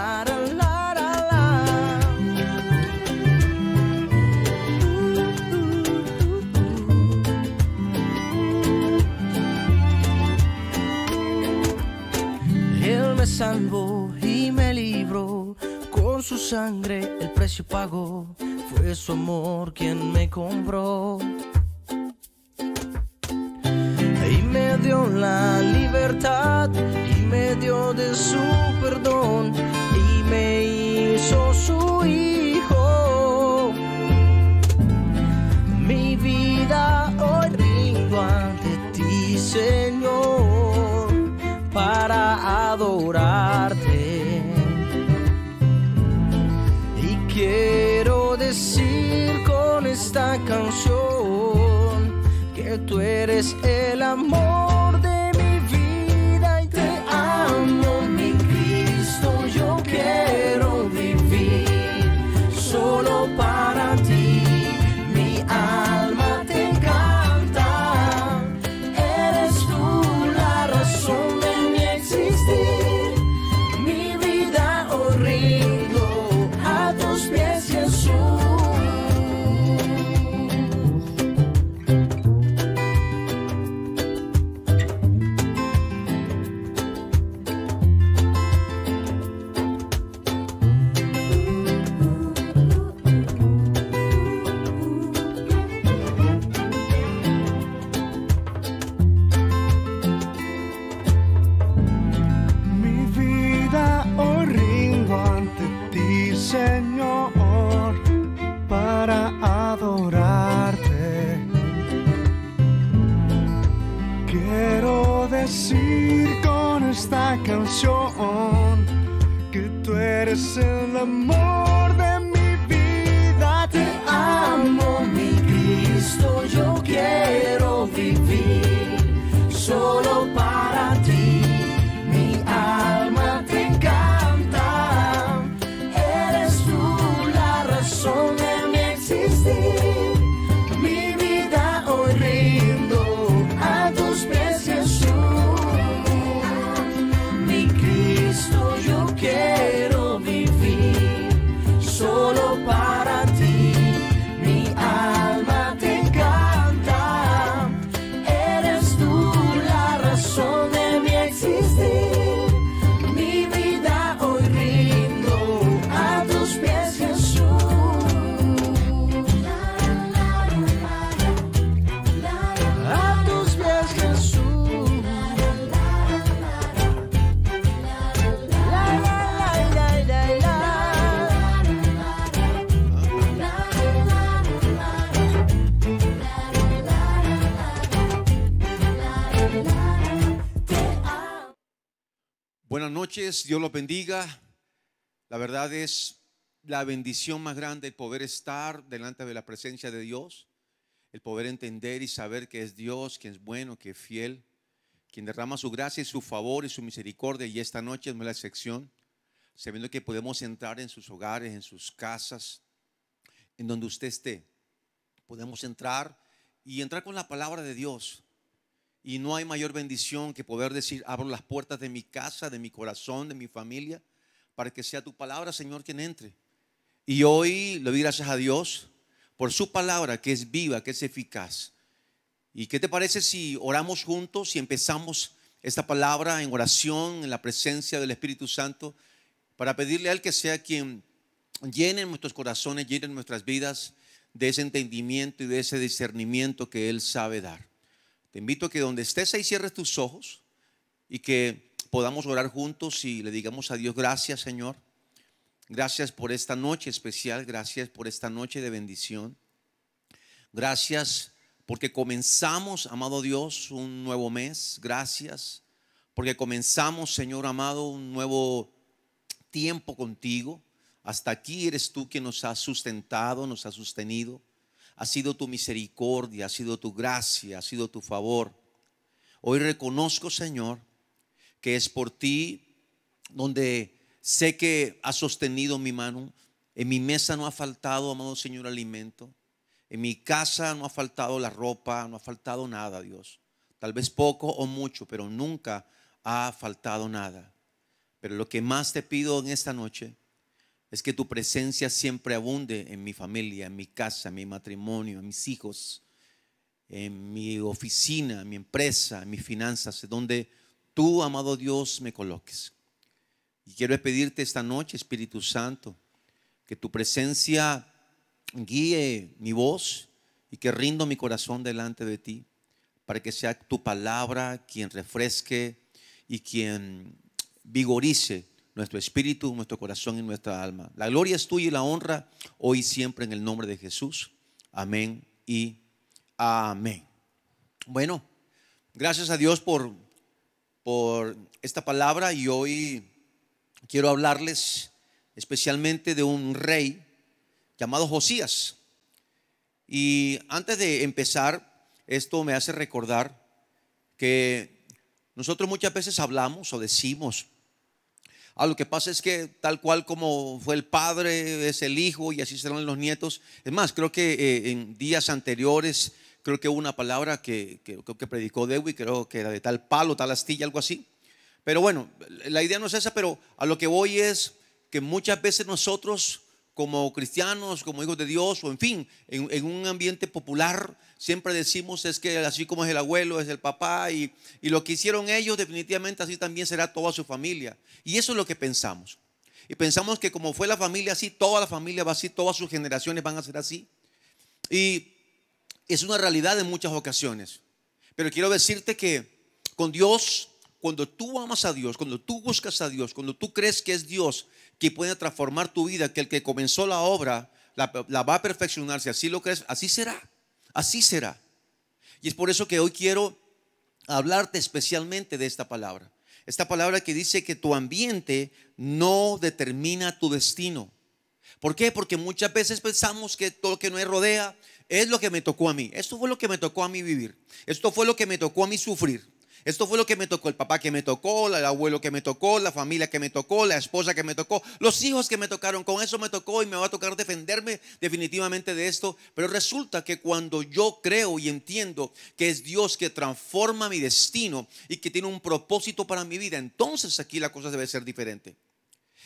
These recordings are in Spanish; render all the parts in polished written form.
la, la, la, la, la. Él me salvó y me libró, con su sangre el precio pagó, fue su amor quien me compró. Y me dio la libertad, y me dio de su perdón, y me hizo su hijo. Mi vida hoy rindo ante ti, Señor, para adorarte. Y quiero decir con esta canción que tú eres el amor de mi vida y te amo, mi Cristo. Yo quiero vivir solo para ti. Mi alma te canta, eres tú la razón de mi existir. Mi vida hoy rindo a tus pies, Jesús. Señor, para adorarte. Quiero decir con esta canción que tú eres el amor de mi vida. Te amo, mi Cristo. Yo quiero vivir solo para ti. Mi alma te encanta, son de mi existir. Mi vida hoy rindo a tus pies, Jesús. Mi Cristo, yo quiero vivir solo para ti. Mi alma te encanta, eres tú la razón de mi existir. Mi vida hoy rindo a tus pies, Jesús. Buenas noches, Dios los bendiga. La verdad es la bendición más grande el poder estar delante de la presencia de Dios, el poder entender y saber que es Dios, quien es bueno, que es fiel, quien derrama su gracia y su favor y su misericordia. Y esta noche no es la excepción, sabiendo que podemos entrar en sus hogares, en sus casas, en donde usted esté. Podemos entrar con la palabra de Dios. Y no hay mayor bendición que poder decir: abro las puertas de mi casa, de mi corazón, de mi familia, para que sea tu palabra, Señor, quien entre. Y hoy le doy gracias a Dios por su palabra, que es viva, que es eficaz. ¿Y qué te parece si oramos juntos y empezamos esta palabra en oración, en la presencia del Espíritu Santo, para pedirle a Él que sea quien llene nuestros corazones, llene nuestras vidas de ese entendimiento y de ese discernimiento que Él sabe dar? Te invito a que donde estés ahí cierres tus ojos y que podamos orar juntos y le digamos a Dios: gracias, Señor. Gracias por esta noche especial. Gracias por esta noche de bendición. Gracias porque comenzamos, amado Dios, un nuevo mes. Gracias porque comenzamos, Señor amado, un nuevo tiempo contigo. Hasta aquí eres tú quien nos has sustentado, nos has sostenido. Ha sido tu misericordia, ha sido tu gracia, ha sido tu favor. Hoy reconozco, Señor, que es por ti donde sé que has sostenido mi mano. En mi mesa no ha faltado, amado Señor, alimento. En mi casa no ha faltado la ropa, no ha faltado nada, Dios. Tal vez poco o mucho, pero nunca ha faltado nada. Pero lo que más te pido en esta noche es que tu presencia siempre abunde en mi familia, en mi casa, en mi matrimonio, en mis hijos, en mi oficina, en mi empresa, en mis finanzas, donde tú, amado Dios, me coloques. Y quiero pedirte esta noche, Espíritu Santo, que tu presencia guíe mi voz y que rindo mi corazón delante de ti, para que sea tu palabra quien refresque y quien vigorice nuestro espíritu, nuestro corazón y nuestra alma. La gloria es tuya y la honra hoy y siempre en el nombre de Jesús. Amén y amén. Bueno, gracias a Dios por esta palabra, y hoy quiero hablarles especialmente de un rey llamado Josías. Y antes de empezar, esto me hace recordar que nosotros muchas veces hablamos o decimos: lo que pasa es que tal cual como fue el padre es el hijo, y así serán los nietos. Es más, creo que en días anteriores, creo que hubo una palabra que predicó Dewey, creo que era de tal palo, tal astilla, algo así. Pero bueno, la idea no es esa, pero a lo que voy es que muchas veces nosotros, como cristianos, como hijos de Dios, o en fin, en un ambiente popular, siempre decimos es que así como es el abuelo, es el papá, y lo que hicieron ellos, definitivamente así también será toda su familia. Y eso es lo que pensamos. Y pensamos que como fue la familia así, toda la familia va así, todas sus generaciones van a ser así. Y es una realidad en muchas ocasiones. Pero quiero decirte que con Dios, cuando tú amas a Dios, cuando tú buscas a Dios, cuando tú crees que es Dios que puede transformar tu vida, que el que comenzó la obra la va a perfeccionar, si así lo crees, así será, así será. Y es por eso que hoy quiero hablarte especialmente de esta palabra. Esta palabra que dice que tu ambiente no determina tu destino. ¿Por qué? Porque muchas veces pensamos que todo lo que nos rodea es lo que me tocó a mí. Esto fue lo que me tocó a mí vivir. Esto fue lo que me tocó a mí sufrir. Esto fue lo que me tocó, el papá que me tocó, el abuelo que me tocó, la familia que me tocó, la esposa que me tocó, los hijos que me tocaron. Con eso me tocó y me va a tocar defenderme definitivamente de esto. Pero resulta que cuando yo creo y entiendo que es Dios que transforma mi destino y que tiene un propósito para mi vida, entonces aquí la cosa debe ser diferente.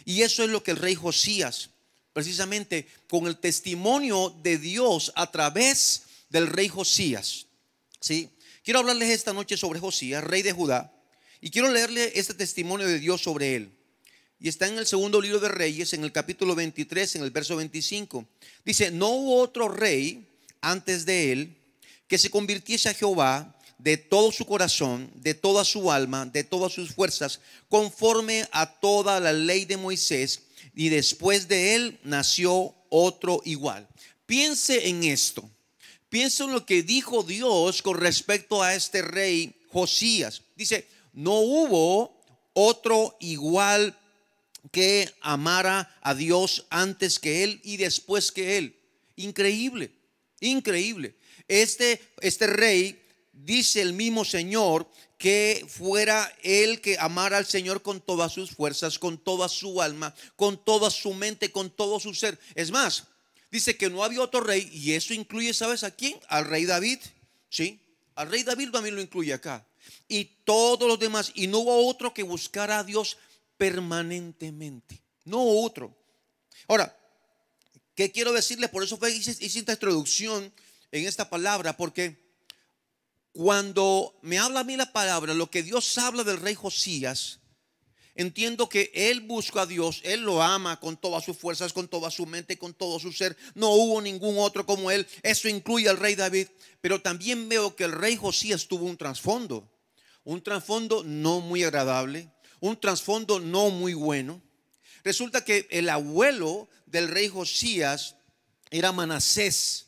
Y eso es lo que el rey Josías, precisamente con el testimonio de Dios a través del rey Josías, ¿sí? Quiero hablarles esta noche sobre Josías, rey de Judá, y quiero leerle este testimonio de Dios sobre él. Y está en el segundo libro de Reyes, en el capítulo 23, en el verso 25. Dice: no hubo otro rey antes de él que se convirtiese a Jehová de todo su corazón, de toda su alma, de todas sus fuerzas, conforme a toda la ley de Moisés, y después de él nació otro igual. Piense en esto. Piensa en lo que dijo Dios con respecto a este rey Josías. Dice: no hubo otro igual que amara a Dios antes que él y después que él. Increíble, increíble. Este rey, dice el mismo Señor, que fuera él que amara al Señor con todas sus fuerzas, con toda su alma, con toda su mente, con todo su ser. Es más, dice que no había otro rey, y eso incluye, ¿sabes a quién? Al rey David, ¿sí? Al rey David también lo incluye acá. Y todos los demás. Y no hubo otro que buscara a Dios permanentemente. No hubo otro. Ahora, ¿qué quiero decirle? Por eso hice esta introducción en esta palabra, porque cuando me habla a mí la palabra, lo que Dios habla del rey Josías, entiendo que él busca a Dios, él lo ama con todas sus fuerzas, con toda su mente, con todo su ser. No hubo ningún otro como él. Eso incluye al rey David. Pero también veo que el rey Josías tuvo un trasfondo no muy agradable, un trasfondo no muy bueno. Resulta que el abuelo del rey Josías era Manasés.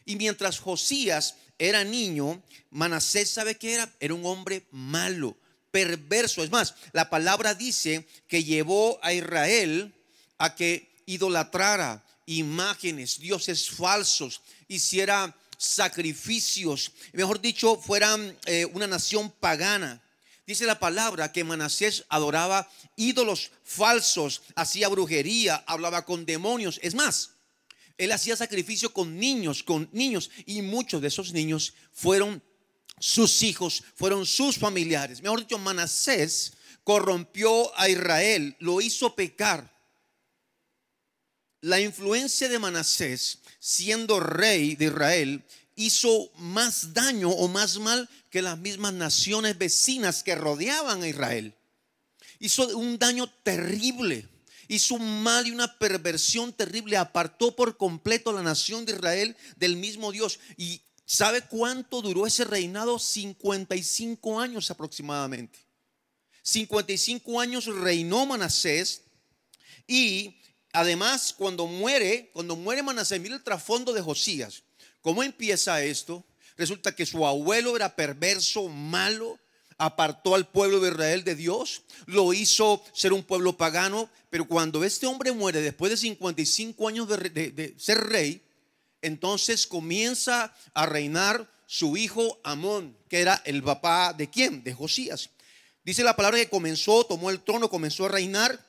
Y mientras Josías era niño, Manasés, ¿sabe qué era? Era un hombre malo, perverso. Es más, la palabra dice que llevó a Israel a que idolatrara imágenes, dioses falsos, hiciera sacrificios, mejor dicho, fueran una nación pagana. Dice la palabra que Manasés adoraba ídolos falsos, hacía brujería, hablaba con demonios. Es más, él hacía sacrificio con niños, y muchos de esos niños fueron sus hijos, fueron sus familiares. Mejor dicho, Manasés corrompió a Israel, lo hizo pecar. La influencia de Manasés, siendo rey de Israel, hizo más daño o más mal que las mismas naciones vecinas que rodeaban a Israel. Hizo un daño terrible, hizo un mal y una perversión terrible, apartó por completo a la nación de Israel del mismo Dios. ¿Y sabe cuánto duró ese reinado? 55 años aproximadamente. 55 años reinó Manasés. Y además, cuando muere Manasés, mira el trasfondo de Josías. ¿Cómo empieza esto? Resulta que su abuelo era perverso, malo, apartó al pueblo de Israel de Dios, lo hizo ser un pueblo pagano. Pero cuando este hombre muere, después de 55 años de ser rey, entonces comienza a reinar su hijo Amón, que era el papá ¿de quién? De Josías. Dice la palabra que tomó el trono, comenzó a reinar.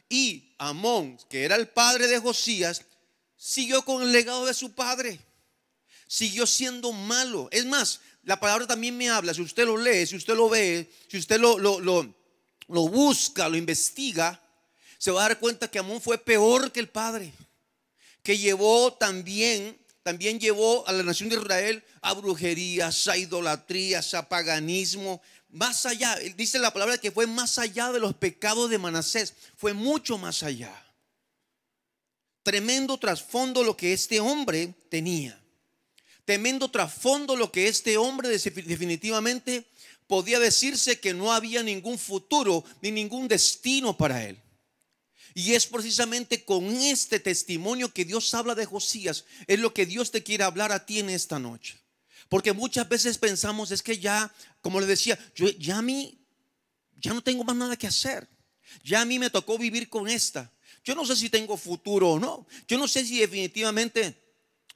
Y Amón, que era el padre de Josías, siguió con el legado de su padre. Siguió siendo malo. Es más, la palabra también me habla, si usted lo lee, si usted lo ve, si usted lo busca, lo investiga, se va a dar cuenta que Amón fue peor que el padre, que llevó también llevó a la nación de Israel a brujerías, a idolatrías, a paganismo. Más allá, dice la palabra que fue más allá de los pecados de Manasés, fue mucho más allá. Tremendo trasfondo lo que este hombre tenía. Tremendo trasfondo lo que este hombre definitivamente podía decirse que no había ningún futuro ni ningún destino para él. Y es precisamente con este testimonio que Dios habla de Josías, es lo que Dios te quiere hablar a ti en esta noche. Porque muchas veces pensamos, es que ya, como le decía, ya no tengo más nada que hacer. Ya a mí me tocó vivir con esta. Yo no sé si tengo futuro o no. Yo no sé si definitivamente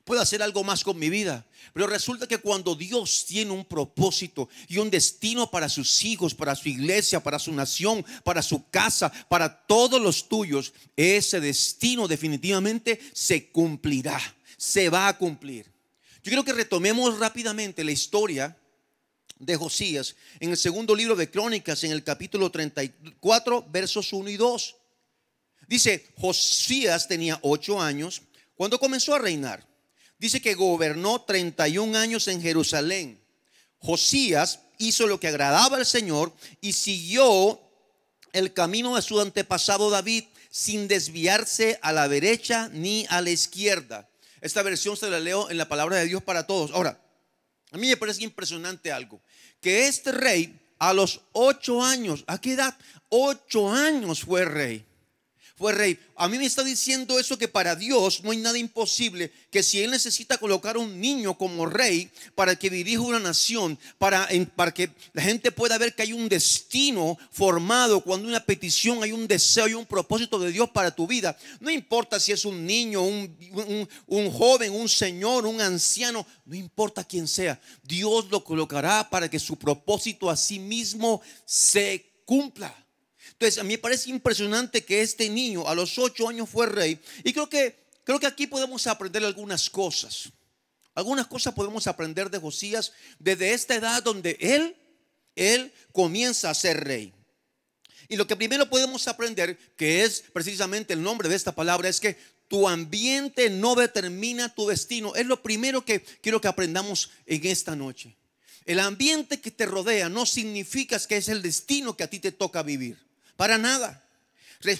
puedo hacer algo más con mi vida. Pero resulta que cuando Dios tiene un propósito y un destino para sus hijos, para su iglesia, para su nación, para su casa, para todos los tuyos, ese destino definitivamente se cumplirá, se va a cumplir. Yo quiero que retomemos rápidamente la historia de Josías en el segundo libro de Crónicas, en el capítulo 34, versos 1 y 2. Dice, Josías tenía 8 años cuando comenzó a reinar. Dice que gobernó 31 años en Jerusalén. Josías hizo lo que agradaba al Señor y siguió el camino de su antepasado David, sin desviarse a la derecha ni a la izquierda. Esta versión se la leo en la palabra de Dios para todos. Ahora, a mí me parece impresionante algo, que este rey a los 8 años, ¿a qué edad? 8 años fue rey. Fue rey. A mí me está diciendo eso, que para Dios no hay nada imposible, que si Él necesita colocar un niño como rey para que dirija una nación, para que la gente pueda ver que hay un destino formado, cuando una petición, hay un deseo y un propósito de Dios para tu vida. No importa si es un niño, un joven, un señor, un anciano, no importa quién sea, Dios lo colocará para que su propósito a sí mismo se cumpla. Entonces a mí me parece impresionante que este niño a los 8 años fue rey. Y creo que aquí podemos aprender algunas cosas. Algunas cosas podemos aprender de Josías desde esta edad donde él comienza a ser rey. Y lo que primero podemos aprender, que es precisamente el nombre de esta palabra, es que tu ambiente no determina tu destino. Es lo primero que quiero que aprendamos en esta noche. El ambiente que te rodea no significa que es el destino que a ti te toca vivir. Para nada.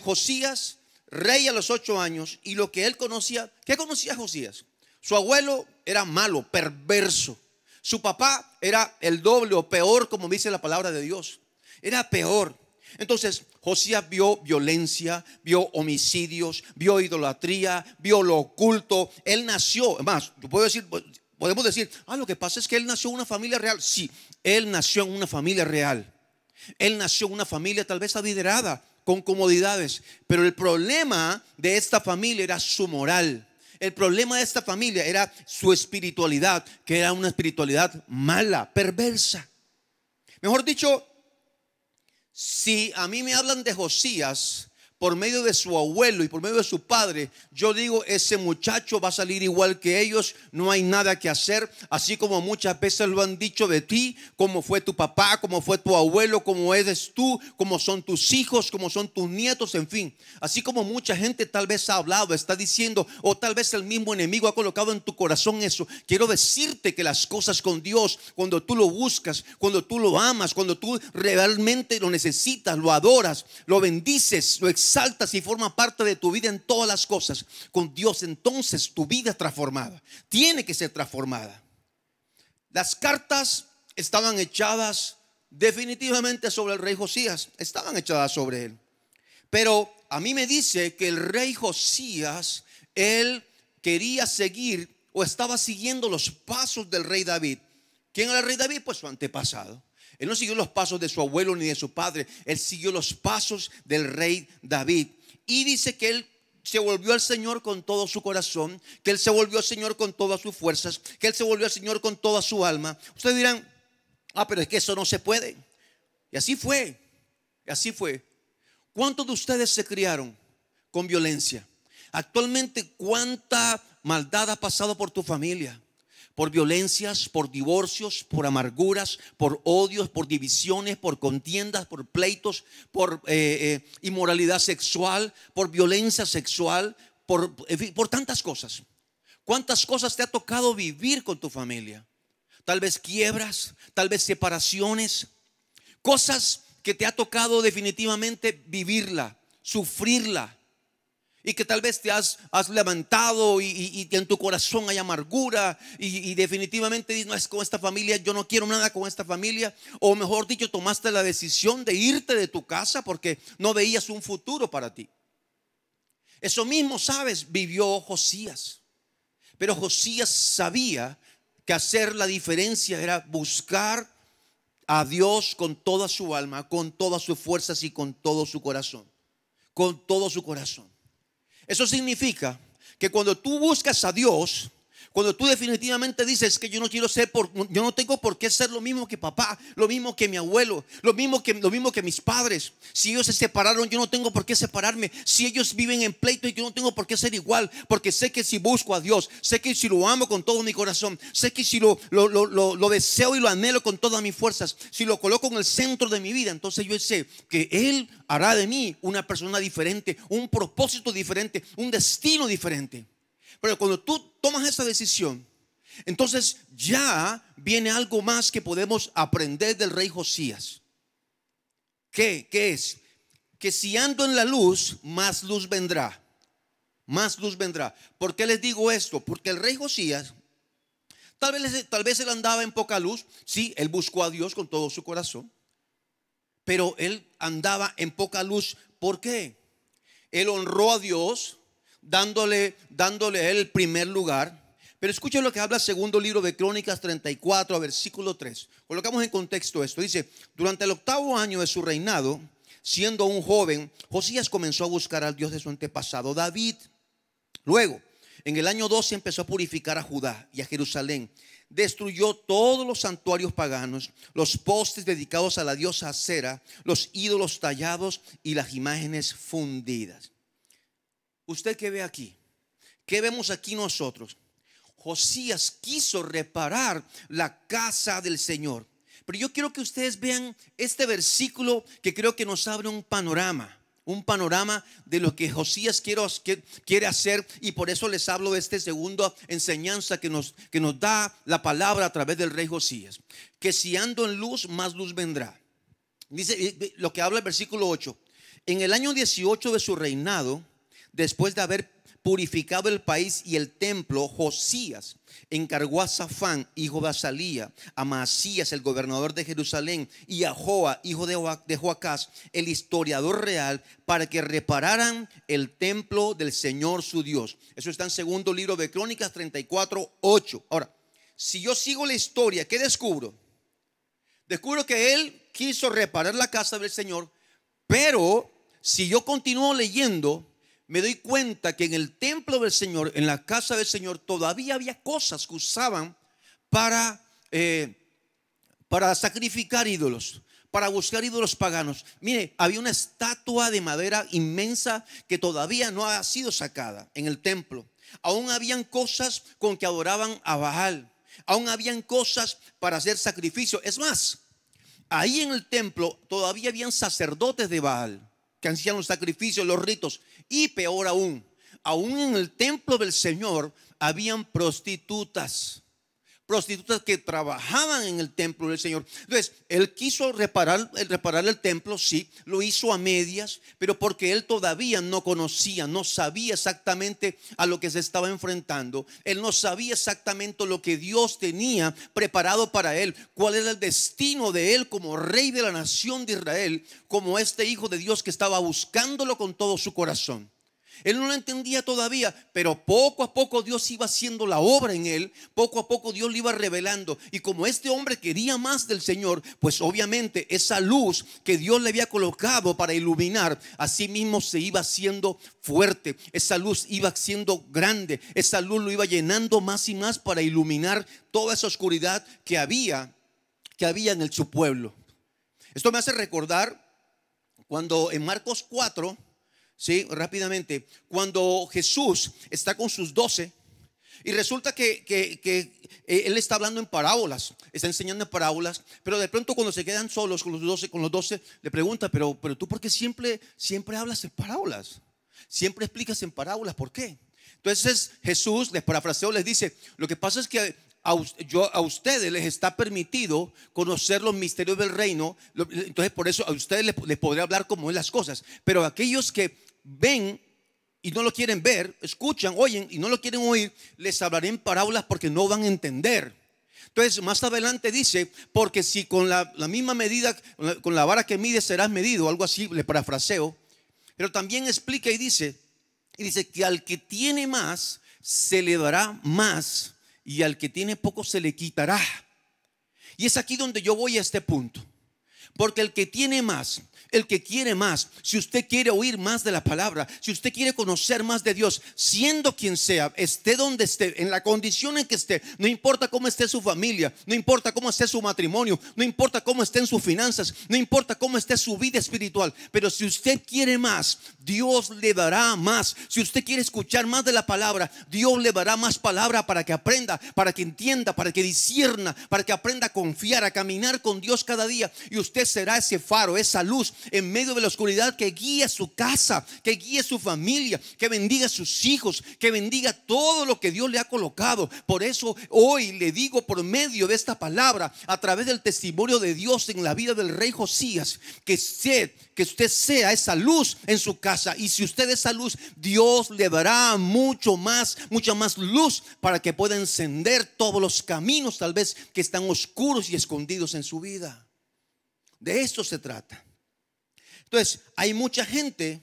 Josías, rey a los 8 años, y lo que él conocía, ¿qué conocía Josías? Su abuelo era malo, perverso. Su papá era el doble o peor, como dice la palabra de Dios. Era peor. Entonces Josías vio violencia, vio homicidios, vio idolatría, vio lo oculto. Él nació, más, podemos decir, lo que pasa es que él nació en una familia real. Sí, él nació en una familia real. Él nació en una familia tal vez adinerada, con comodidades. Pero el problema de esta familia era su moral. El problema de esta familia era su espiritualidad, que era una espiritualidad mala, perversa. Mejor dicho, si a mí me hablan de Josías, por medio de su abuelo y por medio de su padre, yo digo, ese muchacho va a salir igual que ellos, no hay nada que hacer. Así como muchas veces lo han dicho de ti, como fue tu papá, como fue tu abuelo, como eres tú, como son tus hijos, como son tus nietos, en fin. Así como mucha gente tal vez ha hablado, está diciendo, o tal vez el mismo enemigo ha colocado en tu corazón eso. Quiero decirte que las cosas con Dios, cuando tú lo buscas, cuando tú lo amas, cuando tú realmente lo necesitas, lo adoras, lo bendices, lo exaltas y forma parte de tu vida en todas las cosas, con Dios, entonces tu vida es transformada. Tiene que ser transformada. Las cartas estaban echadas definitivamente sobre el rey Josías, estaban echadas sobre él. Pero a mí me dice que el rey Josías, él quería seguir o estaba siguiendo los pasos del rey David. ¿Quién era el rey David? Pues su antepasado. Él no siguió los pasos de su abuelo ni de su padre. Él siguió los pasos del rey David. Y dice que él se volvió al Señor con todo su corazón, que él se volvió al Señor con todas sus fuerzas, que él se volvió al Señor con toda su alma. Ustedes dirán, pero es que eso no se puede. Y así fue. Y así fue. ¿Cuántos de ustedes se criaron con violencia? Actualmente, ¿cuánta maldad ha pasado por tu familia? Por violencias, por divorcios, por amarguras, por odios, por divisiones, por contiendas, por pleitos, por inmoralidad sexual, por violencia sexual, por tantas cosas. ¿Cuántas cosas te ha tocado vivir con tu familia? Tal vez quiebras, tal vez separaciones, cosas que te ha tocado definitivamente vivirla, sufrirla. Y que tal vez te has levantado y en tu corazón hay amargura y definitivamente dices, no, es con esta familia, yo no quiero nada con esta familia. O mejor dicho, tomaste la decisión de irte de tu casa porque no veías un futuro para ti. Eso mismo, sabes, vivió Josías. Pero Josías sabía que hacer la diferencia era buscar a Dios con toda su alma, con todas sus fuerzas y con todo su corazón. Con todo su corazón. Eso significa que cuando tú buscas a Dios, cuando tú definitivamente dices que yo no quiero ser, yo no tengo por qué ser lo mismo que papá, lo mismo que mi abuelo, lo mismo que mis padres. Si ellos se separaron, yo no tengo por qué separarme. Si ellos viven en pleito, yo no tengo por qué ser igual, porque sé que si busco a Dios, sé que si lo amo con todo mi corazón, sé que si lo deseo y lo anhelo con todas mis fuerzas, si lo coloco en el centro de mi vida, entonces yo sé que Él hará de mí una persona diferente, un propósito diferente, un destino diferente. Pero cuando tú tomas esa decisión, entonces ya viene algo más que podemos aprender del rey Josías. ¿Qué es? Que si ando en la luz, más luz vendrá. Más luz vendrá. ¿Por qué les digo esto? Porque el rey Josías, tal vez él andaba en poca luz. Sí, él buscó a Dios con todo su corazón. Pero él andaba en poca luz. ¿Por qué? Él honró a Dios dándole a él el primer lugar. Pero escuchen lo que habla segundo libro de Crónicas 34, versículo 3. Colocamos en contexto esto. Dice: durante el 8º año de su reinado, siendo un joven, Josías comenzó a buscar al Dios de su antepasado David. Luego, en el año 12 empezó a purificar a Judá y a Jerusalén. Destruyó todos los santuarios paganos, los postes dedicados a la diosa Acera, los ídolos tallados y las imágenes fundidas. ¿Usted qué ve aquí? ¿Qué vemos aquí nosotros? Josías quiso reparar la casa del Señor. Pero yo quiero que ustedes vean este versículo que creo que nos abre un panorama de lo que Josías quiere hacer. Y por eso les hablo de esta segunda enseñanza que nos da la palabra a través del rey Josías. Que si ando en luz, más luz vendrá. Dice lo que habla el versículo 8. En el año 18 de su reinado, después de haber purificado el país y el templo, Josías encargó a Safán, hijo de Azalía, a Maasías, el gobernador de Jerusalén, y a Joa, hijo de Joacás, el historiador real, para que repararan el templo del Señor su Dios. Eso está en segundo libro de Crónicas 34, 8. Ahora, si yo sigo la historia, ¿qué descubro? Descubro que él quiso reparar la casa del Señor, pero si yo continúo leyendo, me doy cuenta que en el templo del Señor, en la casa del Señor, todavía había cosas que usaban para sacrificar ídolos, para buscar ídolos paganos. Mire, había una estatua de madera inmensa que todavía no ha sido sacada en el templo. Aún habían cosas con que adoraban a Baal. Aún habían cosas para hacer sacrificio. Es más, ahí en el templo todavía habían sacerdotes de Baal que hacían los sacrificios, los ritos. Y peor aún, aún en el templo del Señor habían prostitutas que trabajaban en el templo del Señor. Entonces, él quiso reparar el templo, sí, lo hizo a medias, pero porque él todavía no conocía, no sabía exactamente a lo que se estaba enfrentando. Él no sabía exactamente lo que Dios tenía preparado para él, cuál era el destino de él como rey de la nación de Israel, como este hijo de Dios que estaba buscándolo con todo su corazón. Él no lo entendía todavía, pero poco a poco Dios iba haciendo la obra en él. Poco a poco Dios le iba revelando. Y como este hombre quería más del Señor, pues obviamente esa luz que Dios le había colocado para iluminar, así mismo se iba haciendo fuerte. Esa luz iba siendo grande. Esa luz lo iba llenando más y más para iluminar toda esa oscuridad que había en su pueblo. Esto me hace recordar cuando en Marcos 4, sí, rápidamente, cuando Jesús está con sus 12 y resulta que él está hablando en parábolas, está enseñando en parábolas, pero de pronto cuando se quedan solos con los 12 le pregunta, pero tú ¿por qué siempre hablas en parábolas? Siempre explicas en parábolas, ¿por qué? Entonces Jesús, les parafraseo, les dice, lo que pasa es que a ustedes les está permitido conocer los misterios del reino. Entonces por eso a ustedes les podré hablar como es las cosas. Pero a aquellos que ven y no lo quieren ver, escuchan, oyen y no lo quieren oír, les hablaré en parábolas porque no van a entender. Entonces más adelante dice, porque si con la misma medida, con la vara que mides serás medido, algo así, le parafraseo. Pero también explica y dice que al que tiene más se le dará más, y al que tiene poco se le quitará. Y es aquí donde yo voy a este punto. Porque el que tiene más, el que quiere más, si usted quiere oír más de la palabra, si usted quiere conocer más de Dios, siendo quien sea, esté donde esté, en la condición en que esté, no importa cómo esté su familia, no importa cómo esté su matrimonio, no importa cómo estén sus finanzas, no importa cómo esté su vida espiritual, pero si usted quiere más, Dios le dará más. Si usted quiere escuchar más de la palabra, Dios le dará más palabra para que aprenda, para que entienda, para que discierna, para que aprenda a confiar, a caminar con Dios cada día. Y usted será ese faro, esa luz en medio de la oscuridad que guíe su casa, que guíe su familia, que bendiga a sus hijos, que bendiga todo lo que Dios le ha colocado. Por eso hoy le digo, por medio de esta palabra, a través del testimonio de Dios en la vida del rey Josías, que usted sea esa luz en su casa. Y si usted es esa luz, Dios le dará mucha más luz para que pueda encender todos los caminos tal vez que están oscuros y escondidos en su vida. De esto se trata. Entonces, hay mucha gente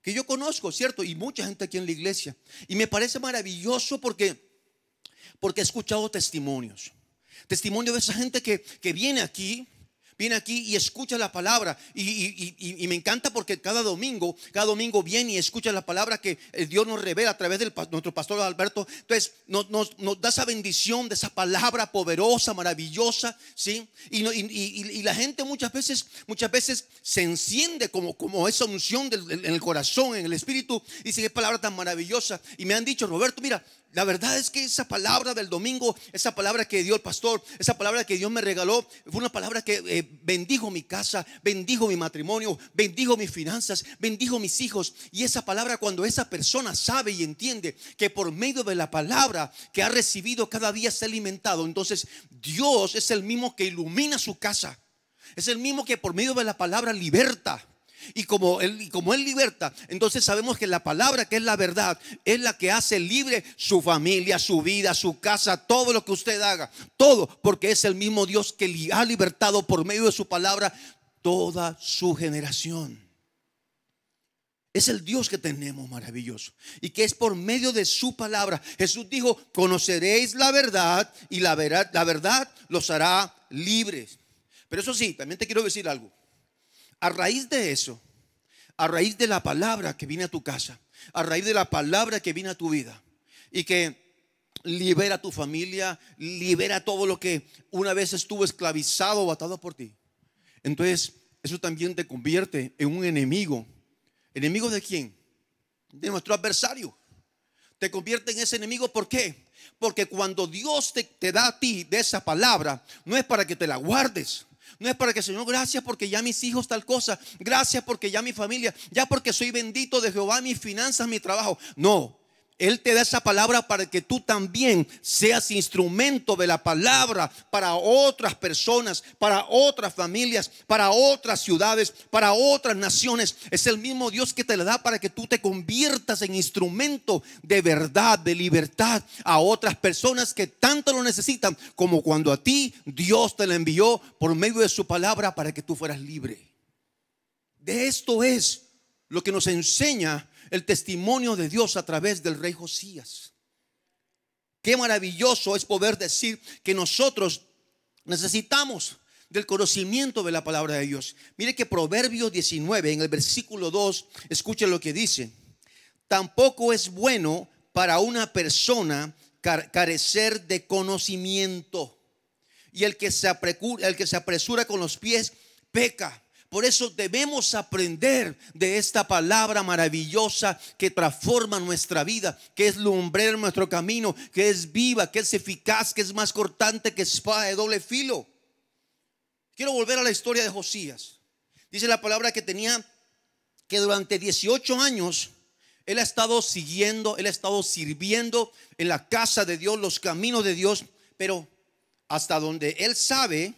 que yo conozco, ¿cierto? Y mucha gente aquí en la iglesia. Y me parece maravilloso porque he escuchado testimonios. Testimonio de esa gente que viene aquí y escucha la palabra y me encanta porque cada domingo viene y escucha la palabra que Dios nos revela a través de nuestro pastor Alberto. Entonces nos da esa bendición de esa palabra poderosa, maravillosa, ¿sí? Y la gente muchas veces se enciende como esa unción en el corazón, en el espíritu. Dice, qué palabra tan maravillosa. Y me han dicho, Roberto, mira, la verdad es que esa palabra del domingo, esa palabra que dio el pastor, esa palabra que Dios me regaló, fue una palabra que bendijo mi casa, bendijo mi matrimonio, bendijo mis finanzas, bendijo mis hijos. Y esa palabra, cuando esa persona sabe y entiende que por medio de la palabra que ha recibido cada día se ha alimentado, entonces Dios es el mismo que ilumina su casa, es el mismo que por medio de la palabra liberta. Y como él liberta, entonces sabemos que la palabra, que es la verdad, es la que hace libre su familia, su vida, su casa, todo lo que usted haga, todo, porque es el mismo Dios que le ha libertado por medio de su palabra toda su generación. Es el Dios que tenemos maravilloso y que es por medio de su palabra. Jesús dijo, conoceréis la verdad y la verdad los hará libres. Pero eso sí, también te quiero decir algo. A raíz de eso, a raíz de la palabra que viene a tu casa, a raíz de la palabra que viene a tu vida y que libera a tu familia, libera todo lo que una vez estuvo esclavizado o atado por ti. entonces eso también te convierte en un enemigo. ¿Enemigo de quién? De nuestro adversario. Te convierte en ese enemigo. ¿Por qué? Porque cuando Dios te da a ti de esa palabra, no es para que te la guardes. No es para que, Señor, gracias porque ya mis hijos tal cosa, gracias porque ya mi familia, ya porque soy bendito de Jehová, mis finanzas, mi trabajo. No, Él te da esa palabra para que tú también seas instrumento de la palabra para otras personas, para otras familias, para otras ciudades, para otras naciones. Es el mismo Dios que te la da para que tú te conviertas en instrumento de verdad, de libertad a otras personas que tanto lo necesitan, como cuando a ti Dios te la envió por medio de su palabra para que tú fueras libre. De esto es lo que nos enseña el testimonio de Dios a través del rey Josías. Qué maravilloso es poder decir que nosotros necesitamos del conocimiento de la palabra de Dios. Mire que Proverbios 19 en el versículo 2, escuche lo que dice: tampoco es bueno para una persona carecer de conocimiento, y el que se apresura con los pies peca. Por eso debemos aprender de esta palabra maravillosa que transforma nuestra vida, que es lumbrera en nuestro camino, que es viva, que es eficaz, que es más cortante que espada de doble filo. Quiero volver a la historia de Josías. Dice la palabra que durante 18 años él ha estado siguiendo, él ha estado sirviendo en la casa de Dios, los caminos de Dios. Pero hasta donde él sabe,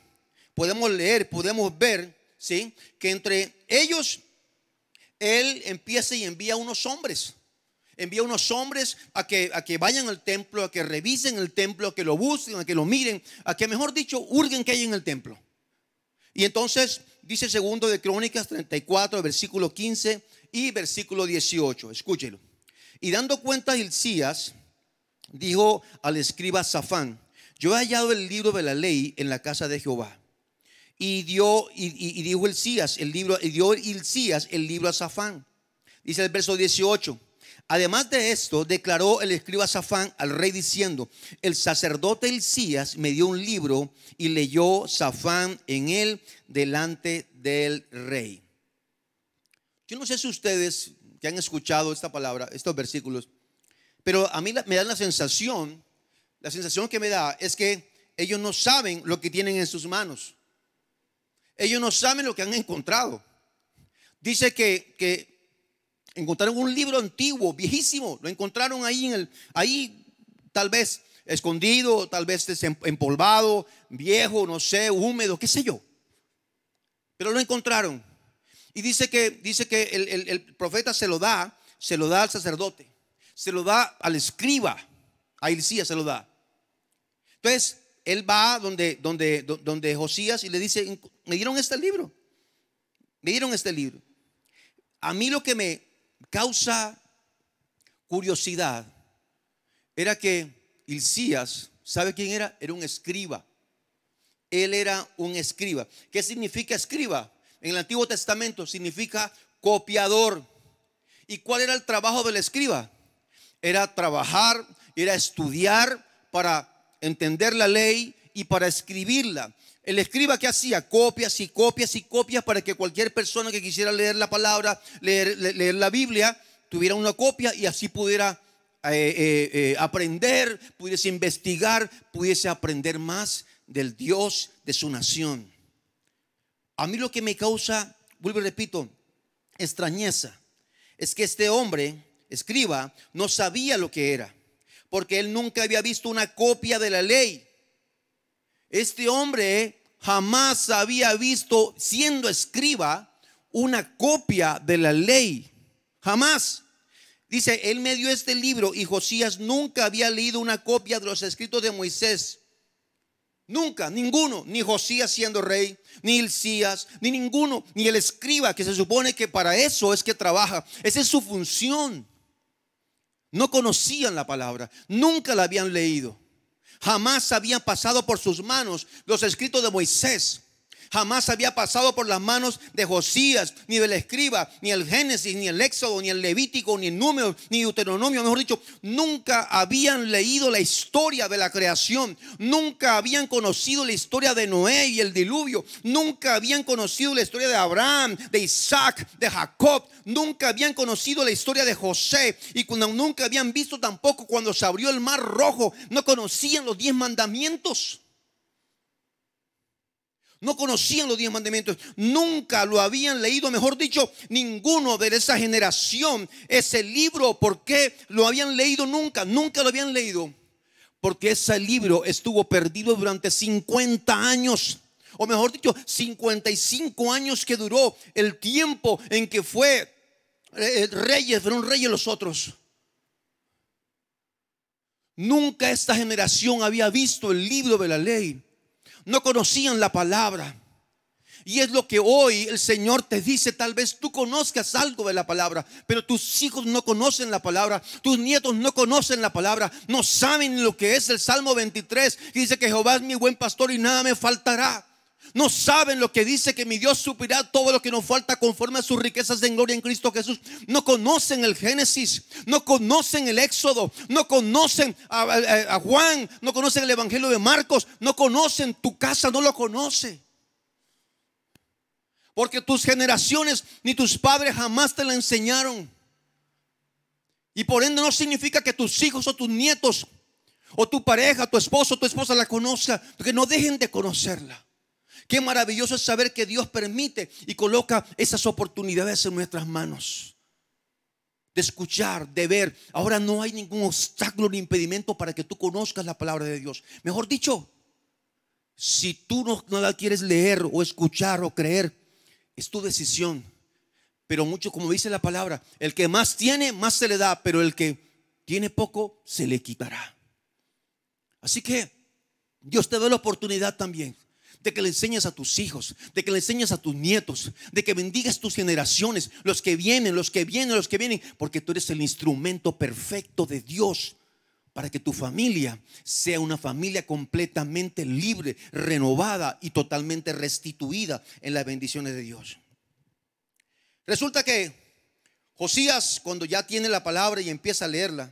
podemos leer, podemos ver, ¿sí?, que entre ellos él empieza y envía unos hombres. Envía unos hombres a que vayan al templo, a que revisen el templo, a que lo busquen, a que lo miren, a que, mejor dicho, hurguen que hay en el templo. Y entonces dice segundo de Crónicas 34, versículo 15 y versículo 18. Escúchelo. Y dando cuenta Hilcías dijo al escriba Safán: yo he hallado el libro de la ley en la casa de Jehová. Y dio Hilcías el libro a Safán. Dice el verso 18: además de esto, declaró el escriba Safán al rey diciendo: el sacerdote Hilcías me dio un libro, y leyó Safán en él delante del rey. Yo no sé si ustedes que han escuchado esta palabra, estos versículos, pero a mí me da la sensación que me da es que ellos no saben lo que tienen en sus manos. Ellos no saben lo que han encontrado. Dice que encontraron un libro antiguo, viejísimo. Lo encontraron ahí tal vez escondido, tal vez empolvado, viejo, no sé, húmedo, qué sé yo. Pero lo encontraron. Y dice que el profeta se lo da al sacerdote, se lo da al escriba, a Hilcías se lo da. Entonces él va donde Josías y le dice: me dieron este libro. Me dieron este libro. A mí lo que me causa curiosidad era que Hilcías, ¿sabe quién era? Era un escriba. Él era un escriba. ¿Qué significa escriba? En el Antiguo Testamento significa copiador. ¿Y cuál era el trabajo del escriba? Era trabajar, era estudiar para entender la ley y para escribirla. El escriba, ¿qué hacía? Copias y copias y copias para que cualquier persona que quisiera leer la palabra, leer la Biblia, tuviera una copia y así pudiera aprender, pudiese investigar, pudiese aprender más del Dios de su nación. A mí lo que me causa, vuelvo y repito, extrañeza, es que este hombre, escriba, no sabía lo que era, porque él nunca había visto una copia de la ley. Este hombre jamás había visto, siendo escriba, una copia de la ley. Jamás. Dice: él me dio este libro, y Josías nunca había leído una copia de los escritos de Moisés. Nunca, ninguno, ni Josías siendo rey, ni Hilcías, ni ninguno, ni el escriba, que se supone que para eso es que trabaja. Esa es su función. No conocían la palabra, nunca la habían leído, jamás habían pasado por sus manos los escritos de Moisés. Jamás había pasado por las manos de Josías, ni del escriba, ni el Génesis, ni el Éxodo, ni el Levítico, ni el Número, ni Deuteronomio. Mejor dicho, nunca habían leído la historia de la creación. Nunca habían conocido la historia de Noé y el diluvio. Nunca habían conocido la historia de Abraham, de Isaac, de Jacob. Nunca habían conocido la historia de José. Y nunca habían visto tampoco cuando se abrió el mar rojo. No conocían los 10 mandamientos. No conocían los 10 mandamientos, nunca lo habían leído, mejor dicho, ninguno de esa generación ese libro. ¿Por qué lo habían leído nunca? Nunca lo habían leído porque ese libro estuvo perdido durante 50 años. O mejor dicho, 55 años que duró el tiempo en que fueron reyes los otros. Nunca esta generación había visto el libro de la ley. No conocían la palabra. Y es lo que hoy el Señor te dice. Tal vez tú conozcas algo de la palabra, pero tus hijos no conocen la palabra. Tus nietos no conocen la palabra. No saben lo que es el Salmo 23, que dice que Jehová es mi buen pastor y nada me faltará. No saben lo que dice que mi Dios suplirá todo lo que nos falta conforme a sus riquezas en gloria en Cristo Jesús. No conocen el Génesis, no conocen el Éxodo, no conocen a Juan, no conocen el Evangelio de Marcos, no conocen tu casa, no lo conoce. Porque tus generaciones ni tus padres jamás te la enseñaron. Y por ende no significa que tus hijos o tus nietos o tu pareja, tu esposo o tu esposa la conozca, porque no dejen de conocerla. Qué maravilloso es saber que Dios permite y coloca esas oportunidades en nuestras manos. De escuchar, de ver. Ahora no hay ningún obstáculo ni impedimento para que tú conozcas la palabra de Dios. Mejor dicho, si tú no la quieres leer o escuchar o creer, es tu decisión. Pero mucho, como dice la palabra, el que más tiene, más se le da, pero el que tiene poco, se le quitará. Así que Dios te da la oportunidad también de que le enseñes a tus hijos, de que le enseñes a tus nietos, de que bendigas tus generaciones, los que vienen, porque tú eres el instrumento perfecto de Dios para que tu familia sea una familia completamente libre, renovada y totalmente restituida en las bendiciones de Dios. Resulta que Josías, cuando ya tiene la palabra y empieza a leerla,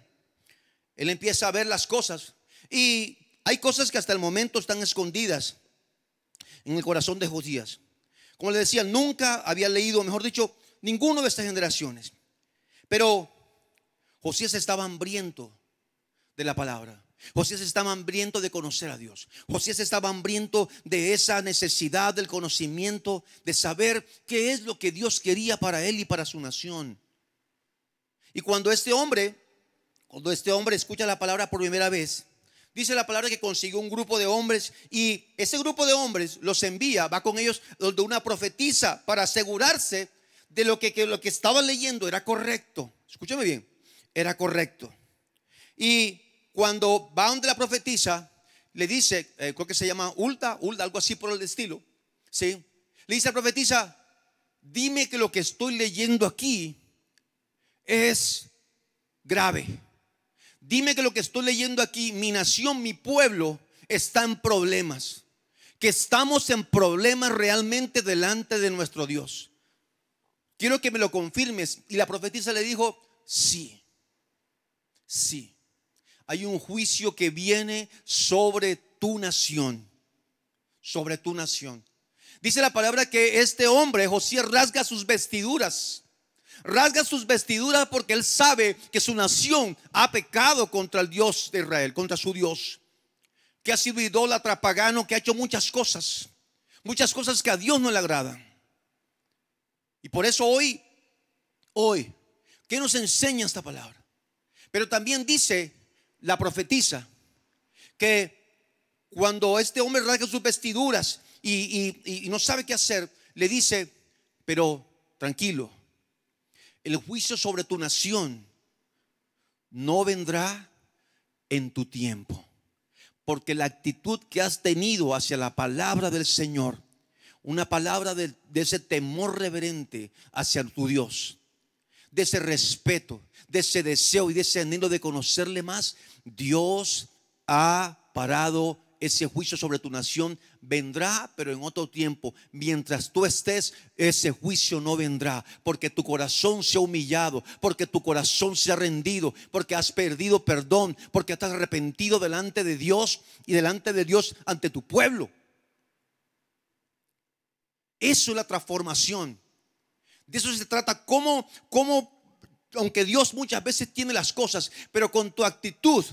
él empieza a ver las cosas, y hay cosas que hasta el momento están escondidas en el corazón de Josías. Como le decía, nunca había leído, mejor dicho, ninguno de estas generaciones. Pero Josías estaba hambriento de la palabra. Josías estaba hambriento de conocer a Dios. Josías estaba hambriento de esa necesidad del conocimiento, de saber qué es lo que Dios quería para él y para su nación. Y cuando este hombre escucha la palabra por primera vez, dice la palabra que consiguió un grupo de hombres, y ese grupo de hombres los envía, va con ellos donde una profetisa para asegurarse de que lo que estaban leyendo era correcto. Escúchame bien, era correcto. Y cuando va donde la profetisa, le dice, creo que se llama Hulda, algo así por el estilo, ¿sí? Le dice a la profetisa: dime que lo que estoy leyendo aquí es grave. Dime que lo que estoy leyendo aquí, mi nación, mi pueblo, está en problemas. Que estamos en problemas realmente delante de nuestro Dios. Quiero que me lo confirmes. Y la profetisa le dijo: sí, sí. Hay un juicio que viene sobre tu nación. Sobre tu nación. Dice la palabra que este hombre, Josías, rasga sus vestiduras. Rasga sus vestiduras porque él sabe que su nación ha pecado contra el Dios de Israel, contra su Dios, que ha sido idólatra, pagano, que ha hecho muchas cosas que a Dios no le agradan. Y por eso hoy, ¿qué nos enseña esta palabra? Pero también dice la profetisa que cuando este hombre rasga sus vestiduras y no sabe qué hacer, le dice: pero tranquilo, el juicio sobre tu nación no vendrá en tu tiempo, porque la actitud que has tenido hacia la palabra del Señor, una palabra de ese temor reverente hacia tu Dios, de ese respeto, de ese deseo y de ese anhelo de conocerle más, Dios ha parado ese juicio sobre tu nación vendrá, pero en otro tiempo. Mientras tú estés, ese juicio no vendrá, porque tu corazón se ha humillado, porque tu corazón se ha rendido, porque has perdido perdón, porque estás arrepentido delante de Dios y delante de Dios ante tu pueblo. Eso es la transformación. De eso se trata. Cómo, aunque Dios muchas veces tiene las cosas, pero con tu actitud,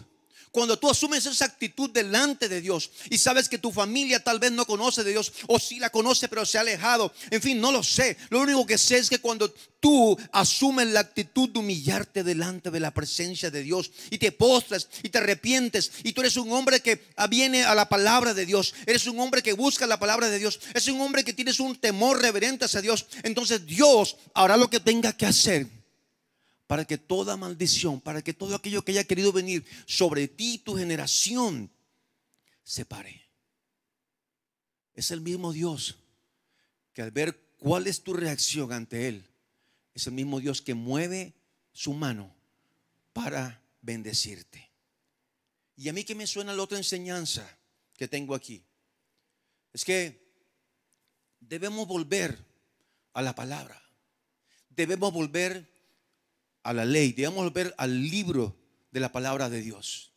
cuando tú asumes esa actitud delante de Dios y sabes que tu familia tal vez no conoce de Dios, o sí la conoce pero se ha alejado, en fin, no lo sé. Lo único que sé es que cuando tú asumes la actitud de humillarte delante de la presencia de Dios y te postras y te arrepientes, y tú eres un hombre que viene a la palabra de Dios, eres un hombre que busca la palabra de Dios, eres un hombre que tienes un temor reverente hacia Dios, entonces Dios hará lo que tenga que hacer para que toda maldición, para que todo aquello que haya querido venir sobre ti y tu generación se pare. Es el mismo Dios que al ver cuál es tu reacción ante Él, es el mismo Dios que mueve su mano para bendecirte. Y a mí que me suena la otra enseñanza que tengo aquí, es que debemos volver a la palabra, debemos volver a la ley, debemos volver al libro de la palabra de Dios.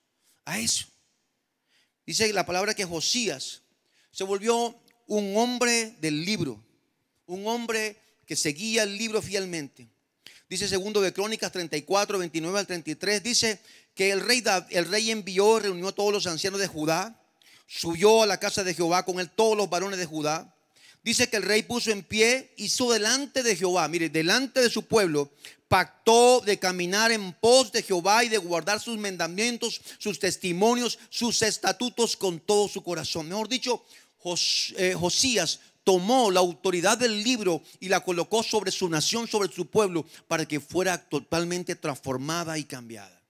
A eso. Dice la palabra que Josías se volvió un hombre del libro, un hombre que seguía el libro fielmente. Dice segundo de Crónicas 34, 29 al 33, dice que el rey envió, reunió a todos los ancianos de Judá, subió a la casa de Jehová con él todos los varones de Judá. Dice que el rey puso en pie, hizo delante de Jehová, mire, delante de su pueblo, pactó de caminar en pos de Jehová y de guardar sus mandamientos, sus testimonios, sus estatutos con todo su corazón. Mejor dicho, Josías tomó la autoridad del libro y la colocó sobre su nación, sobre su pueblo, para que fuera totalmente transformada y cambiada.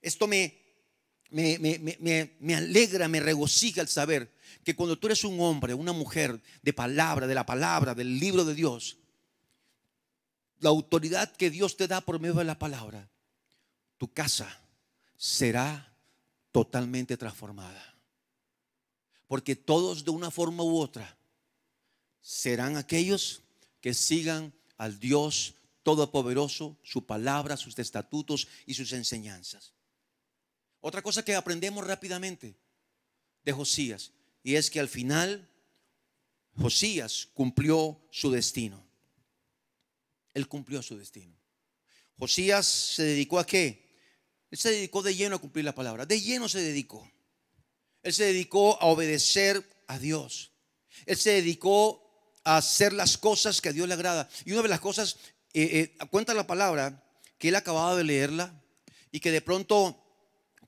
Esto me alegra, me regocija el saber que cuando tú eres un hombre, una mujer de palabra, de la palabra, del libro de Dios, la autoridad que Dios te da por medio de la palabra, tu casa será totalmente transformada. Porque todos de una forma u otra serán aquellos que sigan al Dios Todopoderoso, su palabra, sus estatutos y sus enseñanzas. Otra cosa que aprendemos rápidamente de Josías, y es que al final Josías cumplió su destino. Él cumplió su destino. Josías se dedicó ¿a qué? Él se dedicó de lleno a cumplir la palabra. De lleno se dedicó. Él se dedicó a obedecer a Dios. Él se dedicó a hacer las cosas que a Dios le agrada. Y una de las cosas, cuenta la palabra, que él acababa de leerla y que de pronto,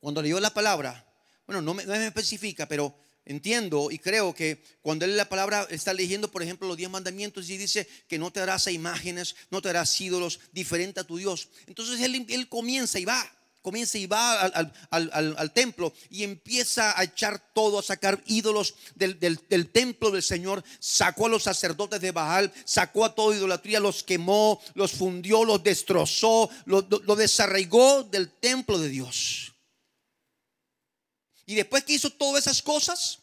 cuando leyó la palabra, bueno, no me especifica, pero entiendo y creo que cuando él la palabra está leyendo, por ejemplo, los 10 mandamientos y dice que no te harás a imágenes, no te harás ídolos diferente a tu Dios. Entonces él comienza y va al templo y empieza a echar todo, a sacar ídolos del templo del Señor. Sacó a los sacerdotes de Baal, sacó a toda idolatría, los quemó, los fundió, los destrozó, lo desarraigó del templo de Dios. Y después que hizo todas esas cosas,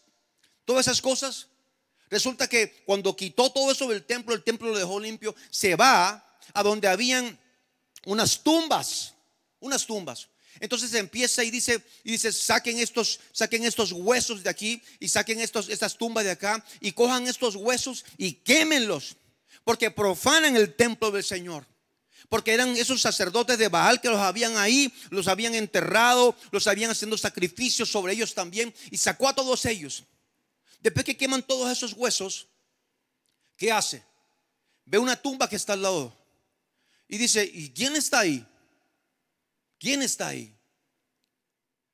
resulta que cuando quitó todo eso del templo, el templo lo dejó limpio, se va a donde habían unas tumbas. Entonces empieza y dice, saquen estos huesos de aquí y saquen estas tumbas de acá y cojan estos huesos y quémenlos, porque profanan el templo del Señor. Porque eran esos sacerdotes de Baal que los habían ahí, los habían enterrado, los habían haciendo sacrificios sobre ellos también, y sacó a todos ellos. Después que queman todos esos huesos, ¿qué hace? Ve una tumba que está al lado y dice, ¿y quién está ahí? ¿Quién está ahí?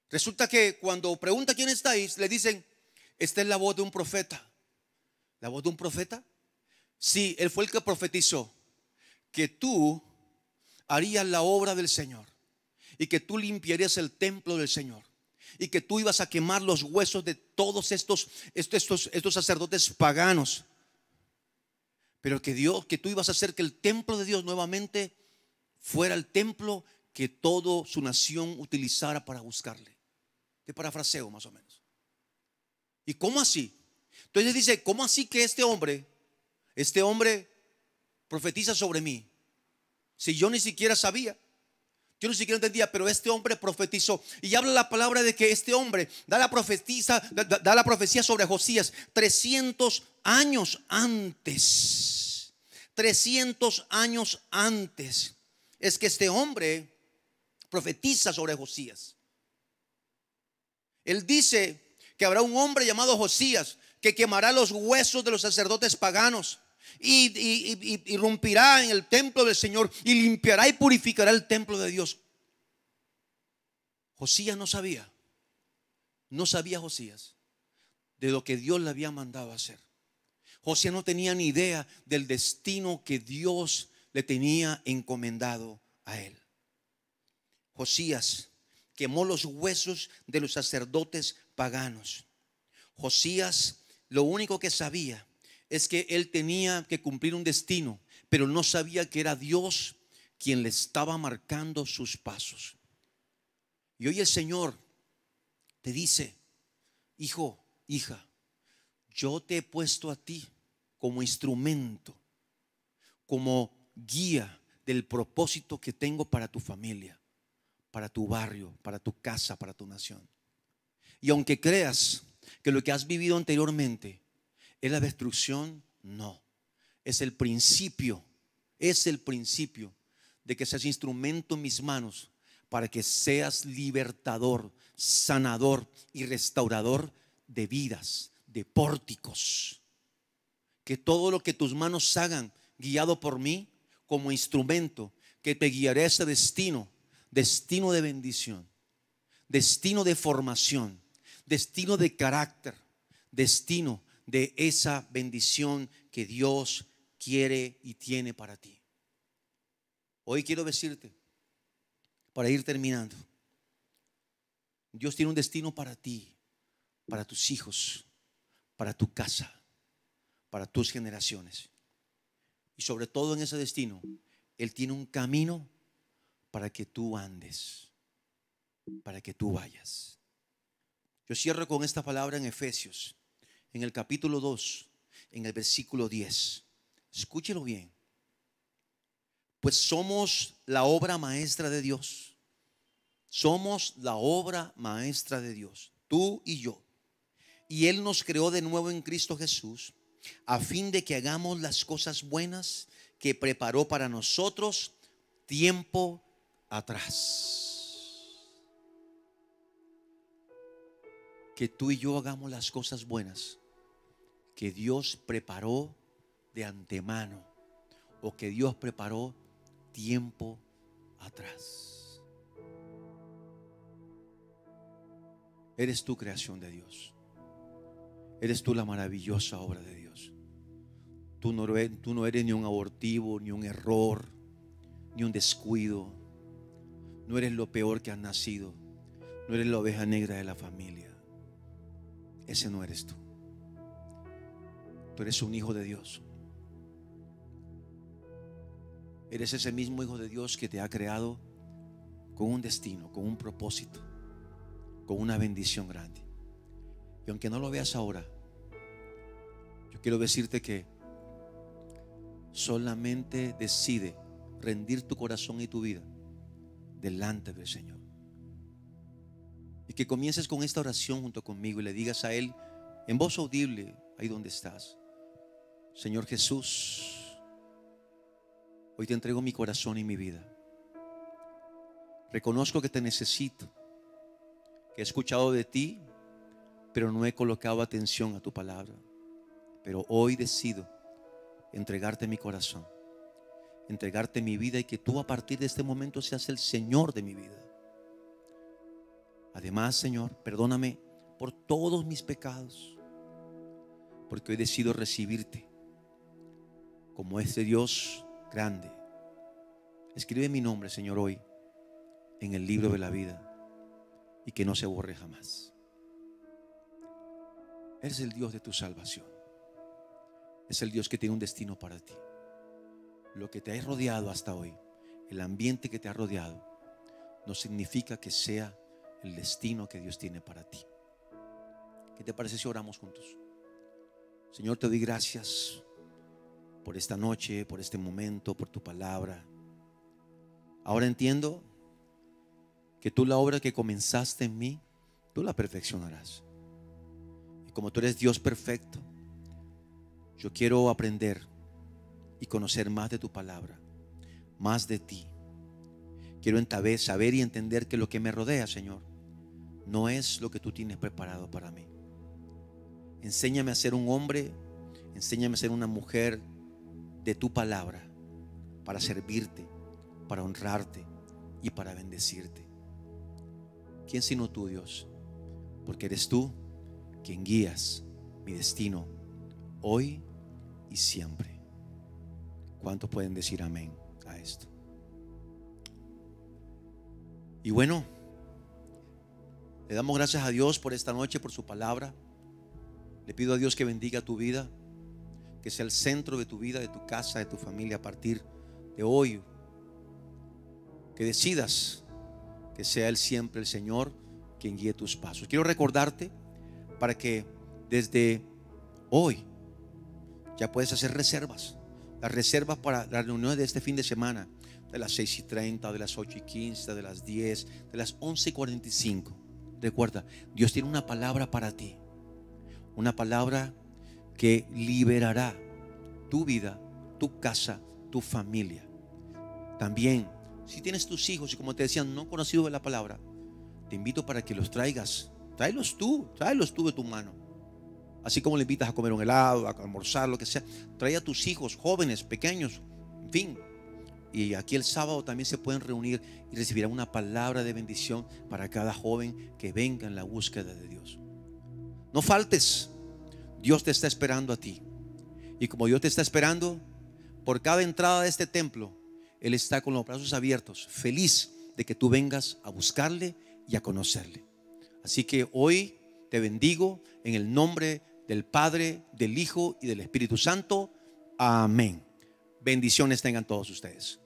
Resulta que cuando pregunta quién está ahí, le dicen, esta es la voz de un profeta. ¿La voz de un profeta? Sí, él fue el que profetizó que tú harías la obra del Señor y que tú limpiarías el templo del Señor y que tú ibas a quemar los huesos de todos estos sacerdotes paganos, pero que tú ibas a hacer que el templo de Dios nuevamente fuera el templo que toda su nación utilizara para buscarle. De parafraseo más o menos. ¿Y cómo así? Entonces dice, ¿cómo así que este hombre profetiza sobre mí? Si yo ni siquiera sabía, yo ni siquiera entendía, pero este hombre profetizó. Y habla la palabra de que este hombre da la profecía sobre Josías 300 años antes. 300 años antes es que este hombre profetiza sobre Josías. Él dice que habrá un hombre llamado Josías que quemará los huesos de los sacerdotes paganos y irrumpirá en el templo del Señor y limpiará y purificará el templo de Dios. Josías no sabía Josías de lo que Dios le había mandado a hacer. Josías no tenía ni idea del destino que Dios le tenía encomendado a él. Josías quemó los huesos de los sacerdotes paganos. Josías lo único que sabía es que él tenía que cumplir un destino, pero no sabía que era Dios quien le estaba marcando sus pasos. Y hoy el Señor te dice: hijo, hija, yo te he puesto a ti como instrumento, como guía del propósito que tengo para tu familia, para tu barrio, para tu casa, para tu nación. Y aunque creas que lo que has vivido anteriormente es la destrucción, no, es el principio de que seas instrumento en mis manos para que seas libertador, sanador y restaurador de vidas, de pórticos. Que todo lo que tus manos hagan, guiado por mí como instrumento, que te guiaré a ese destino de bendición, destino de formación, destino de carácter, destino de esa bendición que Dios quiere y tiene para ti. Hoy quiero decirte, para ir terminando, Dios tiene un destino para ti, para tus hijos, para tu casa, para tus generaciones. Y sobre todo en ese destino, Él tiene un camino para que tú andes, para que tú vayas. Yo cierro con esta palabra en Efesios, en el capítulo 2, en el versículo 10. Escúchelo bien. Pues somos la obra maestra de Dios. Somos la obra maestra de Dios, tú y yo. Y Él nos creó de nuevo en Cristo Jesús, a fin de que hagamos las cosas buenas que preparó para nosotros tiempo atrás. Que tú y yo hagamos las cosas buenas que Dios preparó de antemano, o que Dios preparó tiempo atrás. Eres tú creación de Dios. Eres tú la maravillosa obra de Dios. Tú no eres ni un abortivo, ni un error, ni un descuido. No eres lo peor que has nacido. No eres la oveja negra de la familia. Ese no eres tú. Tú eres un hijo de Dios. Eres ese mismo hijo de Dios que te ha creado con un destino, con un propósito, con una bendición grande. Y aunque no lo veas ahora, yo quiero decirte que solamente decide rendir tu corazón y tu vida delante del Señor. Y que comiences con esta oración junto conmigo y le digas a Él en voz audible, ahí donde estás: Señor Jesús, hoy te entrego mi corazón y mi vida. Reconozco que te necesito, que he escuchado de ti, pero no he colocado atención a tu palabra. Pero hoy decido entregarte mi corazón, entregarte mi vida, y que tú a partir de este momento seas el Señor de mi vida. Además, Señor, perdóname por todos mis pecados, porque hoy decido recibirte como este Dios grande. Escribe mi nombre, Señor, hoy en el libro de la vida, y que no se borre jamás. Eres el Dios de tu salvación. Es el Dios que tiene un destino para ti. Lo que te ha rodeado hasta hoy, el ambiente que te ha rodeado, no significa que sea el destino que Dios tiene para ti. ¿Qué te parece si oramos juntos? Señor, te doy gracias por esta noche, por este momento, por tu palabra. Ahora entiendo que tú la obra que comenzaste en mí, tú la perfeccionarás. Y como tú eres Dios perfecto, yo quiero aprender y conocer más de tu palabra, más de ti. Quiero saber y entender que lo que me rodea, Señor, no es lo que tú tienes preparado para mí. Enséñame a ser un hombre, enséñame a ser una mujer de tu palabra, para servirte, para honrarte y para bendecirte. ¿Quién sino tú, Dios? Porque eres tú quien guías mi destino hoy y siempre. ¿Cuántos pueden decir amén a esto? Y bueno, le damos gracias a Dios por esta noche, por su palabra. Le pido a Dios que bendiga tu vida, que sea el centro de tu vida, de tu casa, de tu familia a partir de hoy. Que decidas que sea Él siempre el Señor quien guíe tus pasos. Quiero recordarte para que desde hoy ya puedes hacer reservas. Las reservas para las reuniones de este fin de semana, de las 6:30, de las 8:15, de las 10, de las 11:45. Recuerda, Dios tiene una palabra para ti. Una palabra que liberará tu vida, tu casa, tu familia. También, si tienes tus hijos y como te decían, no conocidos de la palabra, te invito para que los traigas. Tráelos tú de tu mano. Así como le invitas a comer un helado, a almorzar, lo que sea. Trae a tus hijos, jóvenes, pequeños, en fin. Y aquí el sábado también se pueden reunir y recibirán una palabra de bendición para cada joven que venga en la búsqueda de Dios. No faltes, Dios te está esperando a ti. Y como Dios te está esperando, por cada entrada de este templo, Él está con los brazos abiertos, feliz de que tú vengas a buscarle y a conocerle. Así que hoy te bendigo en el nombre del Padre, del Hijo y del Espíritu Santo. Amén. Bendiciones tengan todos ustedes.